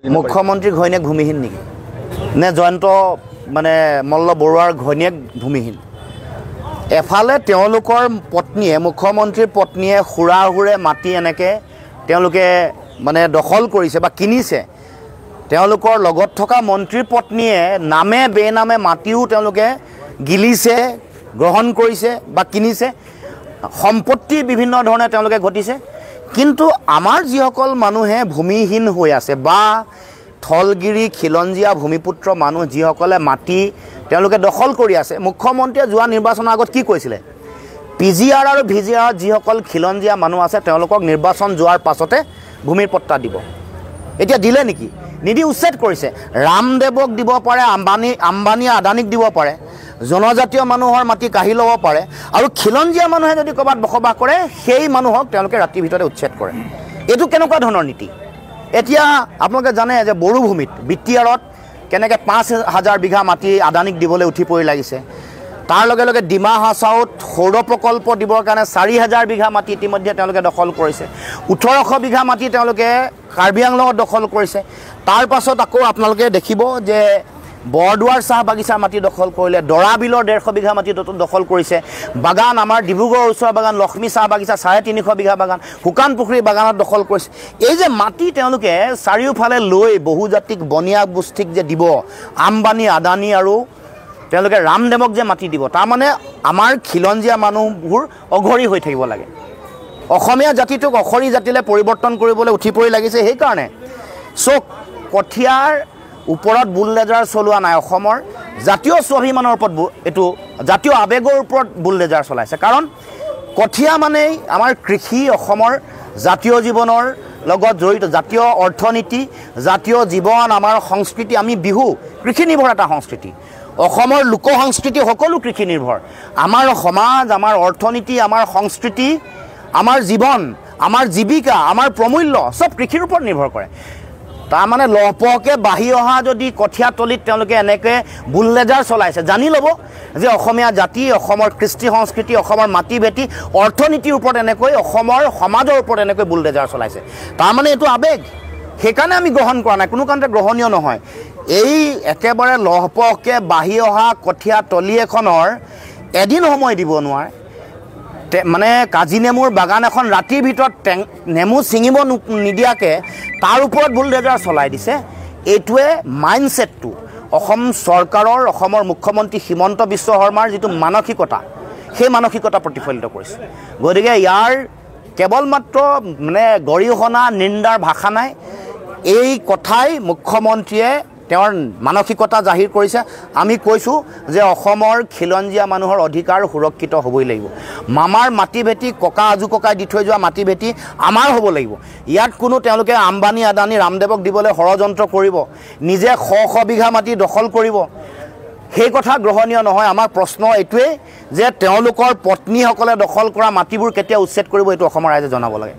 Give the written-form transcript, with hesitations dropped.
মুখ্যমন্ত্ৰী ঘৈণীয়েক ভূমিহীন নেকি নে জয়ন্ত মানে মল্ল বৰুৱাৰ ঘৈণীয়েক ভূমিহীন এফালে তেওঁলোকৰ পত্নীয়ে মুখ্যমন্ত্ৰীৰ পত্নীয়ে খুৰাহুৰে মাটি এনেকৈ তেওঁলোকে মানে দখল কৰিছে বা কিনিছে তেওঁলোকৰ লগত থকা মন্ত্ৰীৰ পত্নীয়ে নামে বেনামে মাটিও তেওঁলোকে গিলিছে গ্ৰহণ কৰিছে বা কিনিছে সম্পত্তি বিভিন্ন ধৰণে তেওঁলোকে ঘটিছে কিন্তু আমাৰ যিসকল মানুহে ভূমিহীন হৈ আছে বা থলগিৰি খিলঞ্জীয়া ভূমিপুত্ৰ মানুহ যিসকলে মাটি তেওঁলোকে দখল কৰি আছে মুখ্যমন্ত্ৰীয়ে যোৱা নিৰ্বাচনৰ আগত কি কৈছিলে পিজিআৰ আৰু ভিজিআৰ যিসকল খিলঞ্জীয়া মানুহ আছে তেওঁলোকক নিৰ্বাচন যোৱাৰ পাছতে ভূমিৰ পট্টা দিব এতিয়া দিলে নেকি নিদি উচ্ছেদ কৰিছে ৰামদেৱক দিব পাৰে আম্বানী আদানীক দিব পাৰে জনজাতীয় মানুহৰ মাটি কাঢ়ি ল'ব পাৰে আৰু খিলঞ্জীয়া মানুহে যদি ক'ৰবাত বসবাস কৰে সেই মানুহক তেওঁলোকে ৰাতিৰ ভিতৰতে উচ্ছেদ কৰে এইটো কেনেকুৱা ধৰণৰ নীতি এতিয়া আপোনালোকে জানে যে বড়োভূমিত বিটিআৰত কেনেকৈ ৫,০০০ বিঘা মাটি আদানীক দিবলৈ উঠি পৰি লাগিছে তাৰ লগে লগে ডিমা হাছাওত সৌৰ প্ৰকল্প দিবৰ কাৰণে ৪,০০০ বিঘা মাটি ইতিমধ্যে তেওঁলোকে দখল কৰিছে ১৮০০ বিঘা মাটি তেওঁলোকে কাৰ্বি আংলঙত দখল কৰিছে তাৰ পাছত আকৌ আপোনালোকে দেখিব যে বৰদুৱাৰ চাহ বাগিচাৰ মাটি দখল কৰিলে দৰাবিলৰ ১৫০ বিঘা মাটি দখল কৰিছে বাগান আমাৰ ডিব্ৰুগড়ৰ ওচৰৰ বাগান লক্ষ্মী চাহ বাগিচা ৩৫০ বিঘা বাগান শুকান পুখুৰী বাগানত দখল কৰিছে এই যে মাটি তেওঁলোকে চাৰিওফালে লৈ বহুজাতিক বনিয়া গোষ্ঠীক যে দিব আম্বানী আদানী আৰু তেওঁলোকে ৰামদেৱক যে মাটি দিব তাৰমানে আমাৰ খিলঞ্জীয়া মানুহবোৰ অঘৰী হৈ থাকিব লাগে অসমীয়া জাতিটোক অখৰী জাতিলৈ পৰিৱৰ্তন কৰিবলৈ উঠি পৰি লাগিছে সেইকাৰণে চোক কঠীয়াৰ ওপৰত বুলডেজাৰ চলোৱা নাই অসমৰ জাতীয় স্বাভিমানৰ ওপৰত এইটো জাতীয় আৱেগৰ ওপৰত বুলডেজাৰ চলাইছে কাৰণ কঠীয়া মানেই আমাৰ কৃষি অসমৰ জাতীয় জীৱনৰ লগত জড়িত জাতীয় অৰ্থনীতি জাতীয় জীৱন আমাৰ সংস্কৃতি আমি বিহু কৃষি নিৰ্ভৰ এটা সংস্কৃতি অসমৰ লোক সংস্কৃতি সকলো কৃষি নিৰ্ভৰ আমাৰ সমাজ আমাৰ অৰ্থনীতি আমাৰ সংস্কৃতি আমাৰ জীৱন আমাৰ জীৱিকা আমাৰ প্ৰমূল্য সব কৃষিৰ ওপৰত নিৰ্ভৰ কৰে তাৰমানে লহপহকৈ বাঢ়ি অহা যদি কঠীয়াতলিত তেওঁলোকে এনেকৈ বুলডেজাৰ চলাইছে জানি ল'ব যে অসমীয়া জাতি অসমৰ কৃষ্টি সংস্কৃতি অসমৰ মাটি ভেটি অৰ্থনীতিৰ ওপৰত এনেকৈ অসমৰ সমাজৰ ওপৰত এনেকৈ বুলডেজাৰ চলাইছে তাৰমানে এইটো আৱেগ সেইকাৰণে আমি গ্ৰহণ কৰা নাই কোনো কাৰণতে গ্ৰহণীয় নহয় এই একেবাৰে লহপহকৈ বাঢ়ি অহা কঠীয়াতলি এখনৰ এদিন সময় দিব নোৱাৰে মানে কাজি নেমুৰ বাগান এখন ৰাতিৰ ভিতৰত নেমু ছিঙিব নিদিয়াকৈ তাৰ ওপৰত বুলডেজাৰ চলাই দিছে এইটোৱে মাইণ্ডছেটটো অসম চৰকাৰৰ অসমৰ মুখ্যমন্ত্ৰী হিমন্ত বিশ্ব শৰ্মাৰ যিটো মানসিকতা সেই মানসিকতা প্ৰতিফলিত কৰিছে গতিকে ইয়াৰ কেৱল মাত্ৰ মানে গৰিহণা নিন্দাৰ ভাষা নাই এই কথাই মুখ্যমন্ত্ৰীয়ে তেওঁৰ মানসিকতা জাহিৰ কৰিছে আমি কৈছোঁ যে অসমৰ খিলঞ্জীয়া মানুহৰ অধিকাৰ সুৰক্ষিত হ'বই লাগিব মামাৰ মাটি ভেটি ককা আজু ককাই দি থৈ যোৱা মাটি ভেটি আমাৰ হ'ব লাগিব ইয়াত কোনো তেওঁলোকে আম্বানী আদানী ৰামদেৱক দিবলৈ ষড়যন্ত্ৰ কৰিব নিজে শ বিঘা মাটি দখল কৰিব সেই কথা গ্ৰহণীয় নহয় আমাৰ প্ৰশ্ন এইটোৱেই যে তেওঁলোকৰ পত্নীসকলে দখল কৰা মাটিবোৰ কেতিয়া উচ্ছেদ কৰিব এইটো অসমৰ ৰাইজে জনাব লাগে